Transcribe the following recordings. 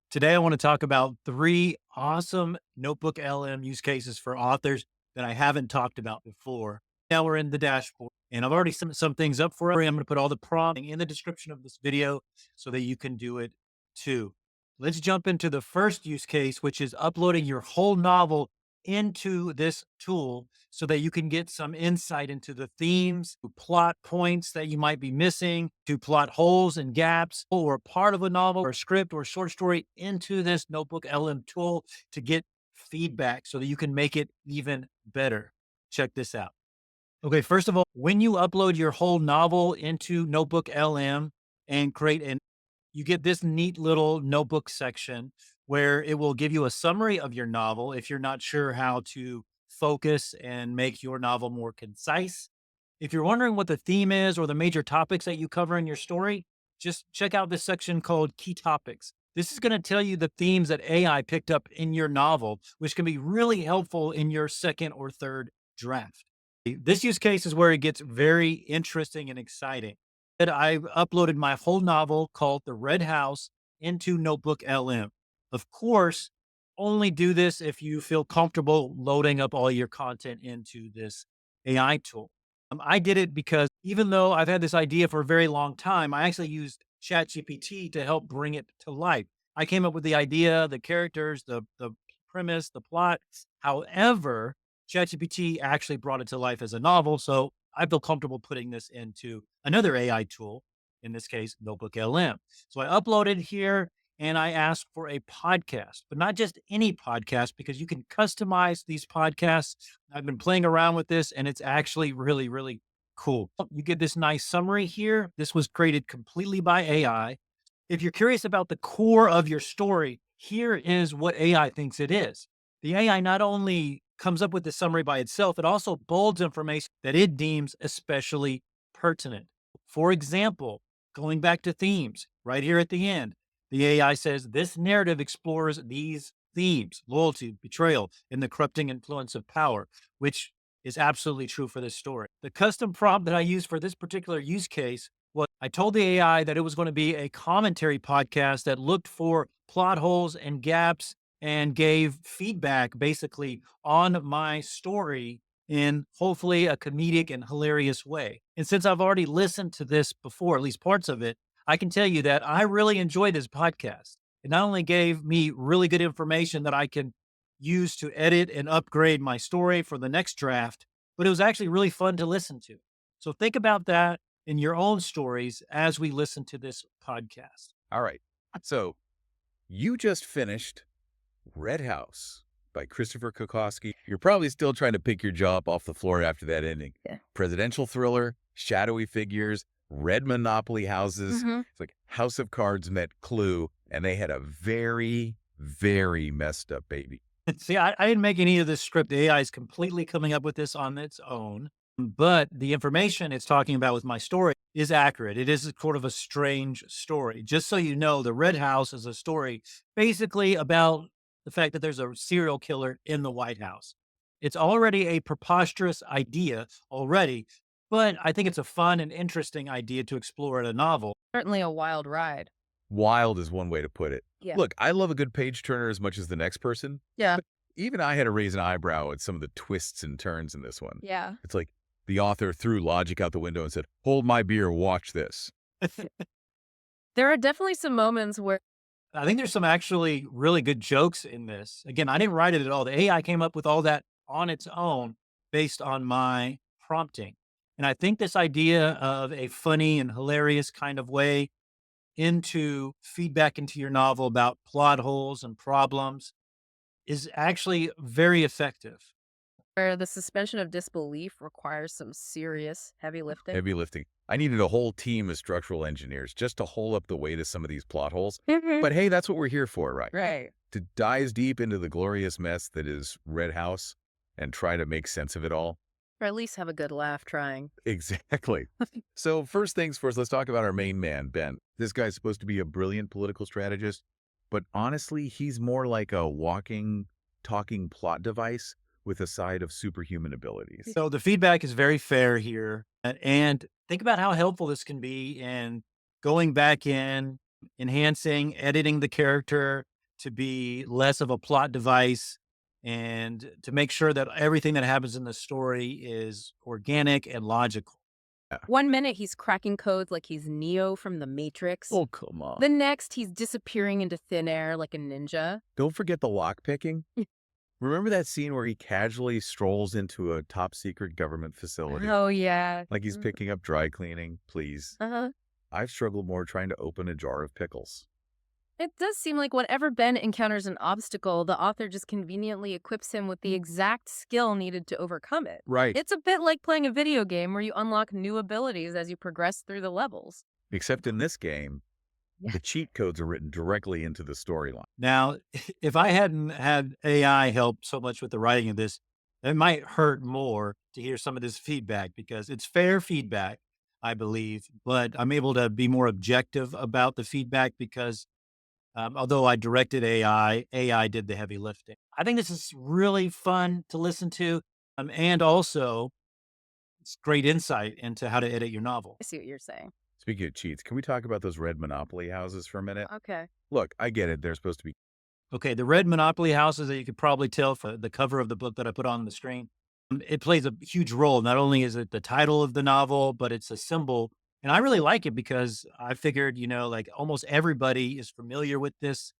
Today, I want to talk about three awesome Notebook LM use cases for authors that I haven't talked about before. Now we're in the dashboard, and I've already summed some things up for you. I'm going to put all the prompt in the description of this video so that you can do it too. Let's jump into the first use case, which is uploading your whole novel into this tool so that you can get some insight into the themes, plot points that you might be missing, to plot holes and gaps, or part of a novel or script or short story into this Notebook LM tool to get feedback so that you can make it even better. Check this out. Okay, first of all, when you upload your whole novel into Notebook LM and create an you get this neat little notebook section where it will give you a summary of your novel if you're not sure how to focus and make your novel more concise. If you're wondering what the theme is or the major topics that you cover in your story, just check out this section called Key Topics. This is going to tell you the themes that AI picked up in your novel, which can be really helpful in your second or third draft. This use case is where it gets very interesting and exciting. That I've uploaded my whole novel called The Red House into Notebook LM. Of course, only do this if you feel comfortable loading up all your content into this AI tool. I did it because even though I've had this idea for a very long time, I actually used ChatGPT to help bring it to life. I came up with the idea, the characters, the premise, the plot. However, ChatGPT actually brought it to life as a novel. So I feel comfortable putting this into another AI tool, in this case, Notebook LM. So I uploaded here and I asked for a podcast, but not just any podcast, because you can customize these podcasts. I've been playing around with this and it's actually really, really cool. You get this nice summary here. This was created completely by AI. If you're curious about the core of your story, here is what AI thinks it is. The AI not only comes up with the summary by itself, it also bolds information that it deems especially pertinent. For example, going back to themes, right here at the end, the AI says this narrative explores these themes: loyalty, betrayal, and the corrupting influence of power, which is absolutely true for this story. The custom prompt that I used for this particular use case was I told the AI that it was going to be a commentary podcast that looked for plot holes and gaps and gave feedback basically on my story in hopefully a comedic and hilarious way. And since I've already listened to this before, at least parts of it, I can tell you that I really enjoyed this podcast. It not only gave me really good information that I can use to edit and upgrade my story for the next draft, but it was actually really fun to listen to. So think about that in your own stories as we listen to this podcast. All right. So you just finished Red House by Christopher Kokoski. You're probably still trying to pick your jaw up off the floor after that ending. Yeah. Presidential thriller, shadowy figures, red monopoly houses. It's like House of Cards met Clue, and they had a very, very messed up baby. See, I didn't make any of this script. The AI is completely coming up with this on its own. But the information it's talking about with my story is accurate. It is sort of a strange story. Just so you know, The Red House is a story basically about the fact that there's a serial killer in the White House. It's already a preposterous idea already, but I think it's a fun and interesting idea to explore in a novel. Certainly a wild ride. Wild is one way to put it. Yeah. Look, I love a good page turner as much as the next person. Yeah. But even I had to raise an eyebrow at some of the twists and turns in this one. Yeah. It's like the author threw logic out the window and said, hold my beer, watch this. There are definitely some moments where I think there's some actually really good jokes in this. Again, I didn't write it at all. The AI came up with all that on its own based on my prompting. And I think this idea of a funny and hilarious kind of way into feedback into your novel about plot holes and problems is actually very effective. the suspension of disbelief requires some serious heavy lifting. Heavy lifting. I needed a whole team of structural engineers just to hold up the weight of some of these plot holes. But hey, that's what we're here for, right? Right. To dive deep into the glorious mess that is Red House and try to make sense of it all. Or at least have a good laugh trying. Exactly. So first things first, let's talk about our main man, Ben. This guy's supposed to be a brilliant political strategist, but honestly, he's more like a walking, talking plot device with a side of superhuman abilities. So the feedback is very fair here. And think about how helpful this can be in going back in, enhancing, editing the character, to be less of a plot device and to make sure that everything that happens in the story is organic and logical. Yeah. One minute he's cracking codes like he's Neo from the Matrix. Oh, come on. The next he's disappearing into thin air like a ninja. Don't forget the lock picking. Remember that scene where he casually strolls into a top secret government facility? Oh, yeah. Like he's picking up dry cleaning, please. Uh-huh. I've struggled more trying to open a jar of pickles. It does seem like whenever Ben encounters an obstacle, the author just conveniently equips him with the exact skill needed to overcome it. Right. It's a bit like playing a video game where you unlock new abilities as you progress through the levels. Except in this game, Yeah. the cheat codes are written directly into the storyline. Now, if I hadn't had AI help so much with the writing of this, it might hurt more to hear some of this feedback because it's fair feedback, I believe, but I'm able to be more objective about the feedback because although I directed AI did the heavy lifting. I think this is really fun to listen to, and also it's great insight into how to edit your novel. I see what you're saying. Speaking of cheats, can we talk about those red Monopoly houses for a minute? Okay. Look, I get it. They're supposed to be Okay, the red Monopoly houses that you could probably tell from the cover of the book that I put on the screen. It plays a huge role. Not only is it the title of the novel, but it's a symbol. And I really like it because I figured, like almost everybody is familiar with this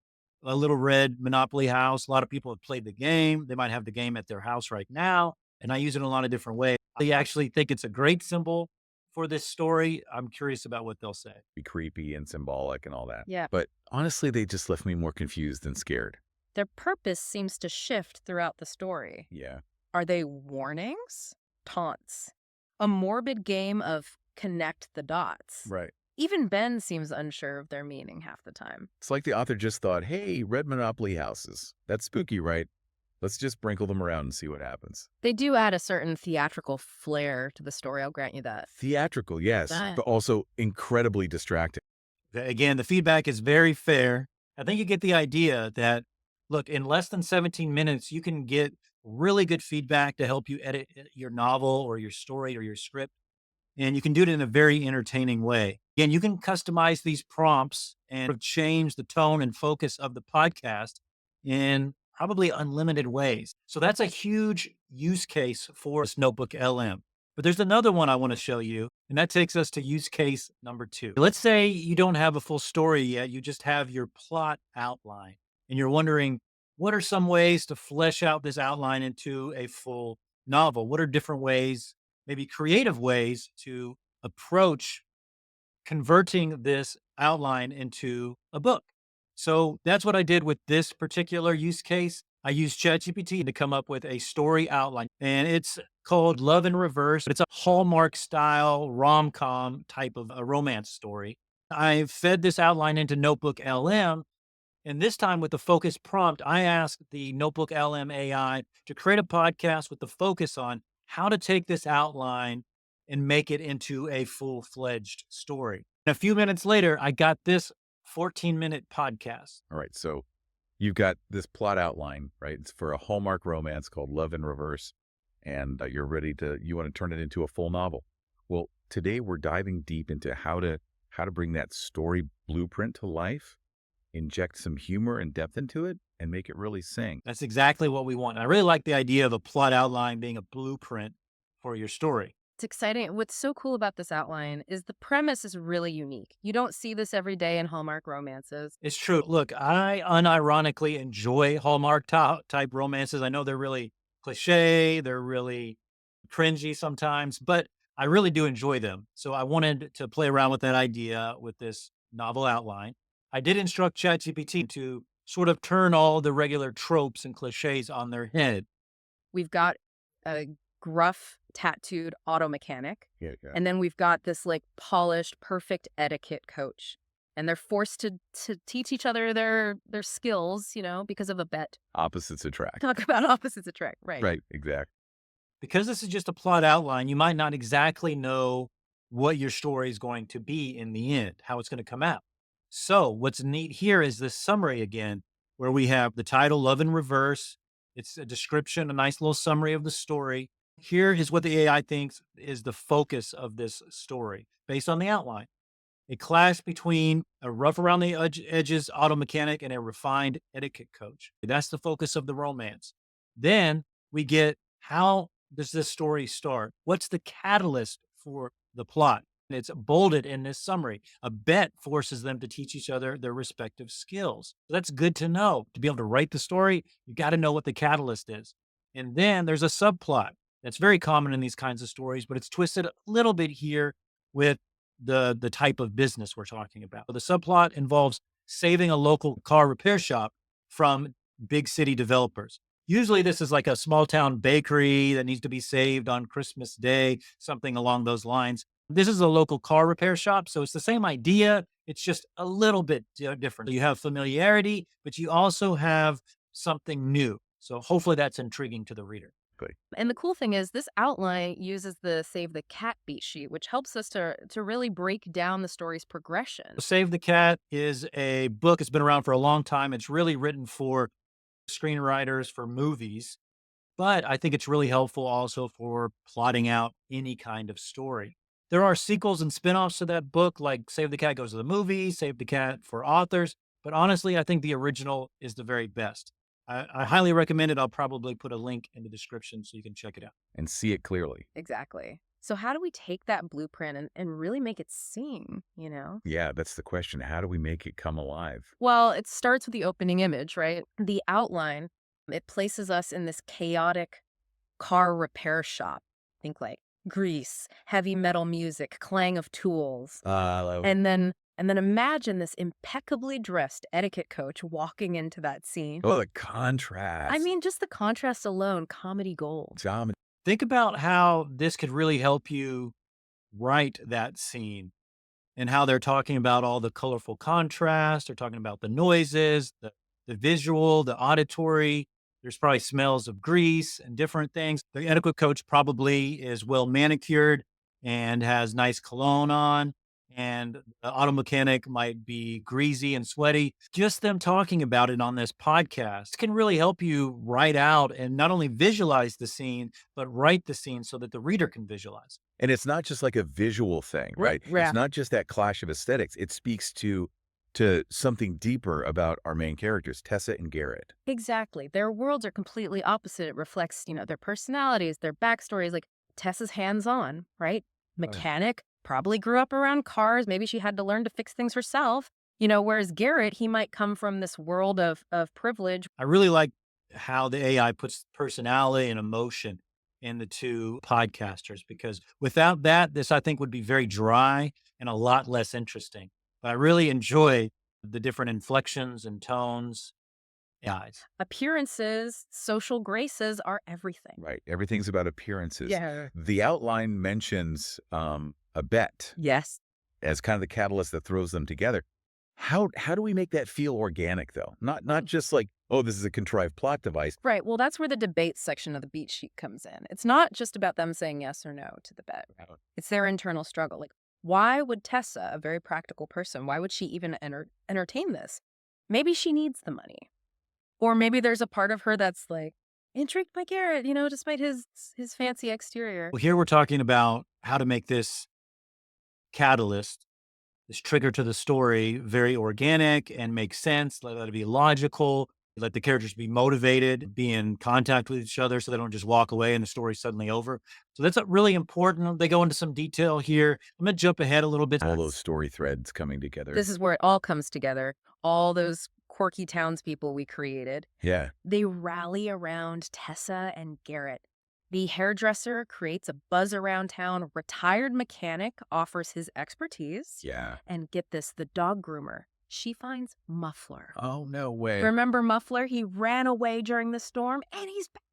a little red Monopoly house. A lot of people have played the game. They might have the game at their house right now. And I use it in a lot of different ways. I actually think it's a great symbol for this story. I'm curious about what they'll say. creepy and symbolic and all that. Yeah. But honestly, they just left me more confused than scared. Their purpose seems to shift throughout the story. Yeah. Are they warnings? Taunts? A morbid game of connect the dots? Right. Even Ben seems unsure of their meaning half the time. It's like the author just thought, hey, red Monopoly houses. That's spooky, right? Let's just sprinkle them around and see what happens. They do add a certain theatrical flair to the story, I'll grant you that. Theatrical, yes, Ah. but also incredibly distracting. Again, the feedback is very fair. I think you get the idea that, look, in less than 17 minutes, you can get really good feedback to help you edit your novel or your story or your script. And you can do it in a very entertaining way. Again, you can customize these prompts and change the tone and focus of the podcast in probably unlimited ways. So that's a huge use case for this Notebook LM. But there's another one I want to show you, and that takes us to use case number 2. Let's say you don't have a full story yet, you just have your plot outline, and you're wondering, what are some ways to flesh out this outline into a full novel? What are different ways, maybe creative ways, to approach converting this outline into a book? So that's what I did with this particular use case. I used ChatGPT to come up with a story outline, and it's called Love in Reverse. It's a Hallmark style rom com type of a romance story. I fed this outline into Notebook LM, and this time with the focus prompt, I asked the Notebook LM AI to create a podcast with the focus on how to take this outline and make it into a full-fledged story. And a few minutes later, I got this 14-minute podcast. All right, so you've got this plot outline, right? It's for a Hallmark romance called Love in Reverse, and you want to turn it into a full novel. Well, today we're diving deep into how to bring that story blueprint to life, inject some humor and depth into it, and make it really sing. That's exactly what we want. And I really like the idea of a plot outline being a blueprint for your story. It's exciting. What's so cool about this outline is the premise is really unique. You don't see this every day in Hallmark romances. It's true. Look, I unironically enjoy Hallmark type romances. I know they're really cliche, they're really cringy sometimes, but I really do enjoy them. So I wanted to play around with that idea with this novel outline. I did instruct ChatGPT to sort of turn all the regular tropes and cliches on their head. We've got a gruff, tattooed auto mechanic, Yeah. and then we've got this like polished, perfect etiquette coach. And they're forced to teach each other their skills, because of a bet. Opposites attract. Talk about opposites attract, right? Right, exactly. Because this is just a plot outline, you might not exactly know what your story is going to be in the end, how it's going to come out. So, what's neat here is this summary again, where we have the title, Love in Reverse. It's a description, a nice little summary of the story. Here is what the AI thinks is the focus of this story based on the outline. A clash between a rough around the edges auto mechanic and a refined etiquette coach. That's the focus of the romance. Then we get, how does this story start? What's the catalyst for the plot? And it's bolded in this summary. A bet forces them to teach each other their respective skills. So that's good to know. To be able to write the story, you got to know what the catalyst is. And then there's a subplot that's very common in these kinds of stories, but it's twisted a little bit here with the type of business we're talking about. The subplot involves saving a local car repair shop from big city developers. Usually this is like a small town bakery that needs to be saved on Christmas Day, something along those lines. This is a local car repair shop, so it's the same idea. It's just a little bit different. You have familiarity, but you also have something new. So hopefully that's intriguing to the reader. Good. And the cool thing is this outline uses the Save the Cat beat sheet, which helps us to really break down the story's progression. Save the Cat is a book. It's been around for a long time. It's really written for screenwriters for movies, but I think it's really helpful also for plotting out any kind of story. There are sequels and spin-offs to that book, like Save the Cat goes to the movie, Save the Cat for authors, but honestly, I think the original is the very best. I highly recommend it. I'll probably put a link in the description so you can check it out. And see it clearly. Exactly. So how do we take that blueprint and really make it sing, you know? Yeah, that's the question. How do we make it come alive? Well, it starts with the opening image, right? The outline, it places us in this chaotic car repair shop. Think like grease, heavy metal music, clang of tools. And then imagine this impeccably dressed etiquette coach walking into that scene. Oh, the contrast. I mean, just the contrast alone, comedy gold. Think about how this could really help you write that scene, and how they're talking about all the colorful contrast. They're talking about the noises, the visual, the auditory. There's probably smells of grease and different things. The etiquette coach probably is well manicured and has nice cologne on. And the auto mechanic might be greasy and sweaty. Just them talking about it on this podcast can really help you write out and not only visualize the scene, but write the scene so that the reader can visualize. And it's not just like a visual thing, right? Yeah. It's not just that clash of aesthetics. It speaks to something deeper about our main characters, Tessa and Garrett. Exactly. Their worlds are completely opposite. It reflects, their personalities, their backstories. Like Tessa's hands-on, right? Mechanic, probably grew up around cars. Maybe she had to learn to fix things herself. Whereas Garrett, he might come from this world of privilege. I really like how the AI puts personality and emotion in the two podcasters, because without that, this I think would be very dry and a lot less interesting. But I really enjoy the different inflections and tones. Yeah, Appearances, social graces are everything. Right. Everything's about appearances. Yeah. The outline mentions a bet Yes. as kind of the catalyst that throws them together. How do we make that feel organic, though? Not just like, oh, this is a contrived plot device. Right. Well, that's where the debate section of the beat sheet comes in. It's not just about them saying yes or no to the bet. It's their internal struggle. Like, why would Tessa, a very practical person, why would she even entertain this? Maybe she needs the money. Or maybe there's a part of her that's like, intrigued by Garrett, despite his fancy exterior. well, here we're talking about how to make this catalyst, this trigger to the story, very organic and make sense. Let it be logical. Let the characters be motivated, be in contact with each other so they don't just walk away and the story's suddenly over. So that's really important. They go into some detail here. I'm going to jump ahead a little bit. All those story threads coming together. This is where it all comes together. All those quirky townspeople we created. Yeah. They rally around Tessa and Garrett. The hairdresser creates a buzz around town. Retired mechanic offers his expertise. Yeah. And get this, the dog groomer, she finds Muffler. Oh, no way. Remember Muffler? He ran away during the storm, and he's back.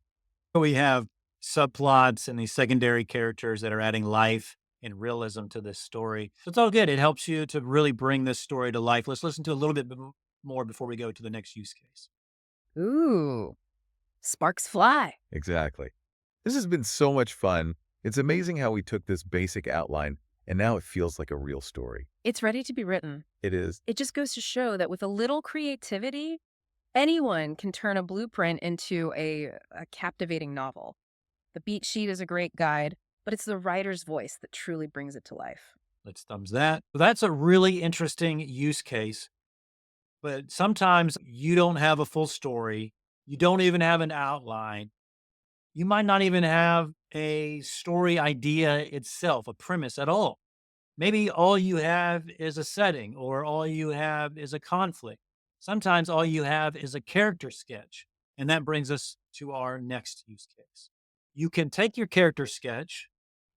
We have subplots and these secondary characters that are adding life and realism to this story. So it's all good. It helps you to really bring this story to life. Let's listen to a little bit more before we go to the next use case. Ooh, sparks fly. Exactly. This has been so much fun. It's amazing how we took this basic outline and now it feels like a real story. It's ready to be written. It is. It just goes to show that with a little creativity, anyone can turn a blueprint into a captivating novel. The beat sheet is a great guide, but it's the writer's voice that truly brings it to life. Let's thumbs that. So that's a really interesting use case, but sometimes you don't have a full story. You don't even have an outline. You might not even have a story idea itself, a premise at all. Maybe all you have is a setting or all you have is a conflict. Sometimes all you have is a character sketch. And that brings us to our next use case. You can take your character sketch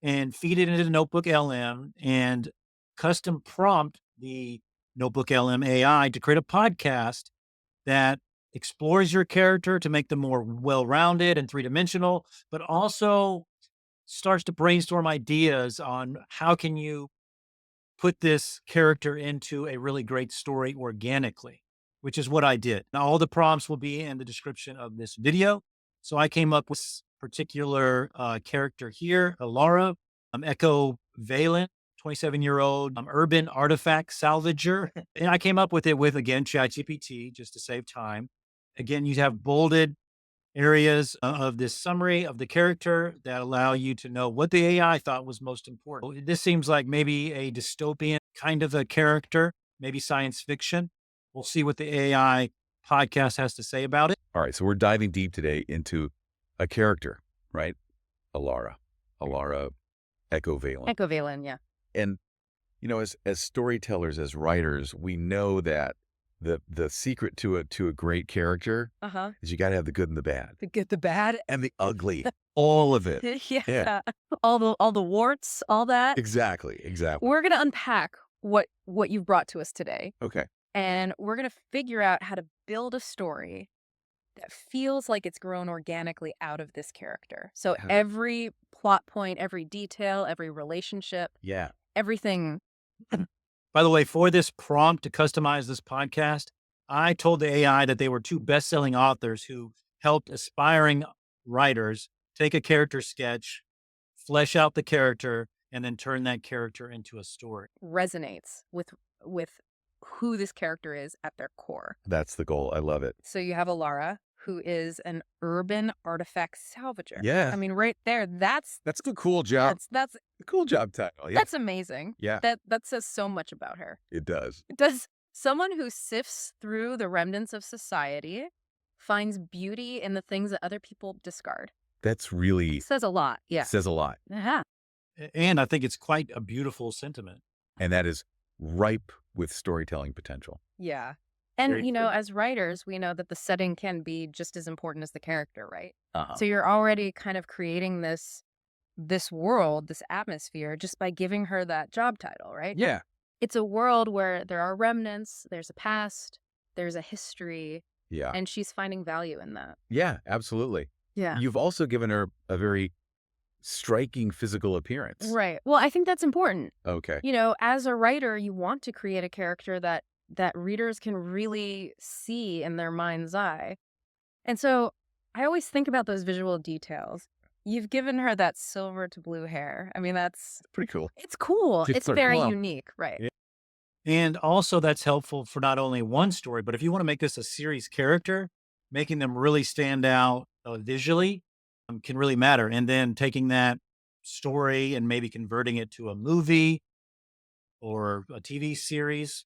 and feed it into Notebook LM and custom prompt the Notebook LM AI to create a podcast that explores your character to make them more well rounded and three dimensional, but also starts to brainstorm ideas on how can you put this character into a really great story organically, which is what I did. Now, all the prompts will be in the description of this video. So I came up with this particular character here, Laura, Echo Valen, 27-year-old urban artifact salvager. And I came up with it with, again, ChatGPT just to save time. Again, you have bolded areas of this summary of the character that allow you to know what the AI thought was most important. This seems like maybe a dystopian kind of a character, maybe science fiction. We'll see what the AI podcast has to say about it. All right, so we're diving deep today into a character, right? Alara, Echo Valen. Echo Valen, yeah. And, you know, as storytellers, as writers, we know that the secret to a great character is you got to have the good and the bad. The good, the bad. And the ugly. All of it. Yeah. Yeah. All the warts, all that. Exactly. We're going to unpack what you've brought to us today. Okay. And we're going to figure out how to build a story that feels like it's grown organically out of this character. So every plot point, every detail, every relationship, Yeah. everything. By the way, for this prompt to customize this podcast, I told the AI that they were two best-selling authors who helped aspiring writers take a character sketch, flesh out the character, and then turn that character into a story. Resonates with who this character is at their core. That's the goal. I love it. So you have Alara, who is an urban artifact salvager. Yeah. I mean, right there, that's a cool job. that's A cool job title. Yeah. that's amazing. Yeah. That says so much about her. It does. It does. Someone who sifts through the remnants of society, finds beauty in the things that other people discard. That's really Says a lot. Yeah. says a lot. Yeah. And I think it's quite a beautiful sentiment. And that is ripe with storytelling potential. Yeah. And, Very you know, true. as writers, we know that the setting can be just as important as the character, right? Uh-huh. So you're already kind of creating this world, this atmosphere, just by giving her that job title, right? Yeah. It's a world where there are remnants, there's a past, there's a history, Yeah. and she's finding value in that. Yeah, absolutely. Yeah. You've also given her a very striking physical appearance. Right. Well, I think that's important. Okay. You know, as a writer, you want to create a character that readers can really see in their mind's eye. And so I always think about those visual details. You've given her that silver to blue hair. I mean, that's Pretty cool. it's cool. It's It's pretty very cool. unique, right? Yeah. And also that's helpful for not only one story, but if you want to make this a series character, making them really stand out visually can really matter. And then taking that story and maybe converting it to a movie or a TV series,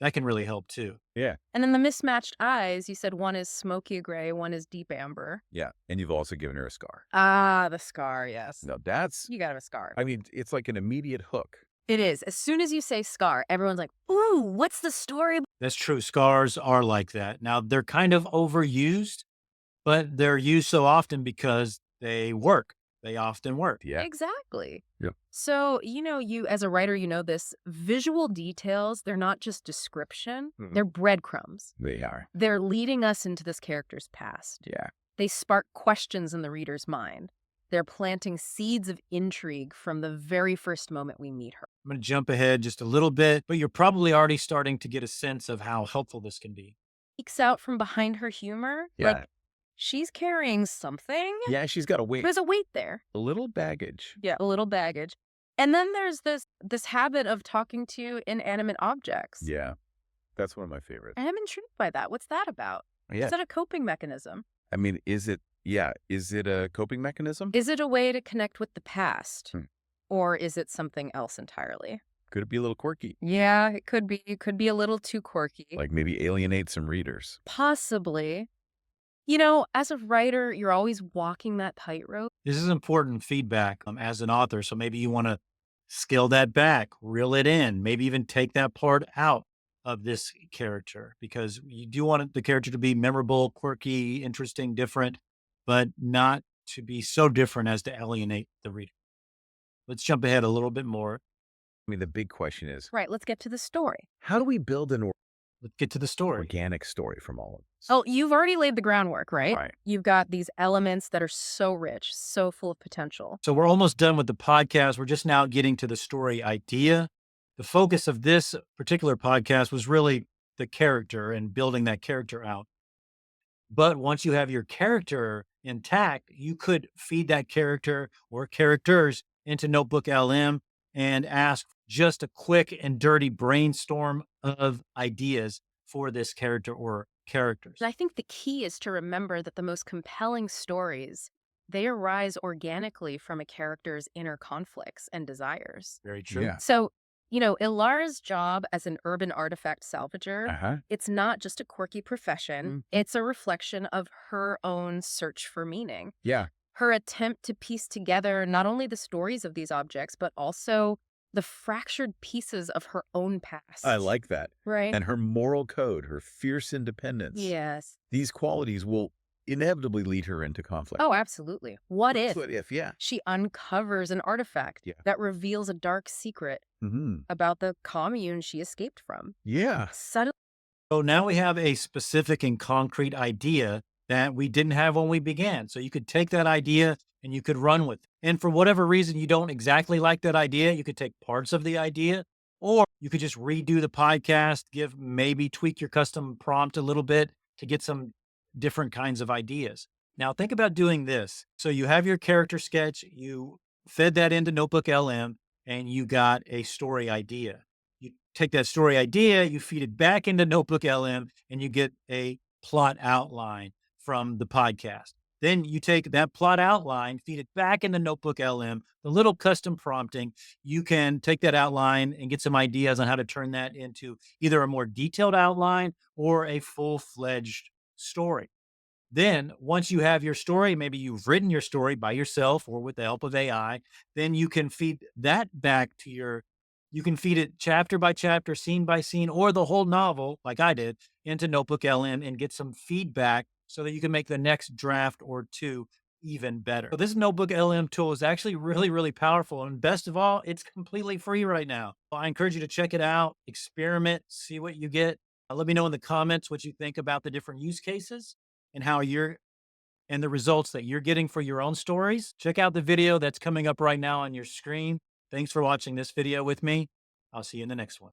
that can really help too. Yeah. And then the mismatched eyes, you said one is smoky gray, one is deep amber. Yeah. And you've also given her a scar. Ah, the scar, yes. No, that's, You got a scar. I mean, it's like an immediate hook. It is. As soon as you say scar, everyone's like, ooh, what's the story? That's true. Scars are like that. Now they're kind of overused, but they're used so often because they work. They often work. Yeah. Exactly. Yep. So, you know, you as a writer, you know this, visual details, they're not just description, Mm-mm. they're breadcrumbs. They are. They're leading us into this character's past. Yeah. They spark questions in the reader's mind. They're planting seeds of intrigue from the very first moment we meet her. I'm going to jump ahead just a little bit, but you're probably already starting to get a sense of how helpful this can be. Peeks out from behind her humor. Yeah. Like, she's carrying something. Yeah, she's got a weight. There's a weight there. A little baggage. Yeah, a little baggage. And then there's this habit of talking to inanimate objects. Yeah. That's one of my favorites. And I'm intrigued by that. What's that about? Yeah. Is that a coping mechanism? I mean, is it a coping mechanism? Is it a way to connect with the past? Hmm. Or is it something else entirely? Could it be a little quirky? Yeah, it could be. It could be a little too quirky. Like maybe alienate some readers. Possibly. As a writer, you're always walking that tightrope. This is important feedback as an author. So maybe you want to scale that back, reel it in, maybe even take that part out of this character because you do want the character to be memorable, quirky, interesting, different, but not to be so different as to alienate the reader. Let's jump ahead a little bit more. I mean, the big question is, Right, let's get to the story. how do we build an Let's get to the story. organic story from all of this? Oh, you've already laid the groundwork, right? Right. You've got these elements that are so rich, so full of potential. So we're almost done with the podcast. We're just now getting to the story idea. The focus of this particular podcast was really the character and building that character out. But once you have your character intact, you could feed that character or characters into Notebook LM and ask just a quick and dirty brainstorm of ideas for this character or characters. And I think the key is to remember that the most compelling stories, they arise organically from a character's inner conflicts and desires. Very true. Yeah. So, Ilara's job as an urban artifact salvager, Uh-huh. it's not just a quirky profession. It's a reflection of her own search for meaning. Yeah. Her attempt to piece together not only the stories of these objects, but also the fractured pieces of her own past. I like that. Right? And her moral code, her fierce independence. Yes. These qualities will inevitably lead her into conflict. Oh, absolutely. What if What if, yeah. she uncovers an artifact Yeah. that reveals a dark secret Mm-hmm. about the commune she escaped from? Yeah. Suddenly, So now we have a specific and concrete idea that we didn't have when we began. So you could take that idea and you could run with it. And for whatever reason you don't exactly like that idea, you could take parts of the idea, or you could just redo the podcast, maybe tweak your custom prompt a little bit to get some different kinds of ideas. Now think about doing this. So you have your character sketch, you fed that into Notebook LM, and you got a story idea. You take that story idea, you feed it back into Notebook LM, and you get a plot outline from the podcast. Then you take that plot outline, feed it back into Notebook LM, the little custom prompting. You can take that outline and get some ideas on how to turn that into either a more detailed outline or a full-fledged story. Then, once you have your story, maybe you've written your story by yourself or with the help of AI, then you can feed that back to you can feed it chapter by chapter, scene by scene, or the whole novel, like I did, into Notebook LM and get some feedback so that you can make the next draft or two even better. So this Notebook LM tool is actually really, really powerful. And best of all, it's completely free right now. I encourage you to check it out, experiment, see what you get. Let me know in the comments what you think about the different use cases and and the results that you're getting for your own stories. Check out the video that's coming up right now on your screen. Thanks for watching this video with me. I'll see you in the next one.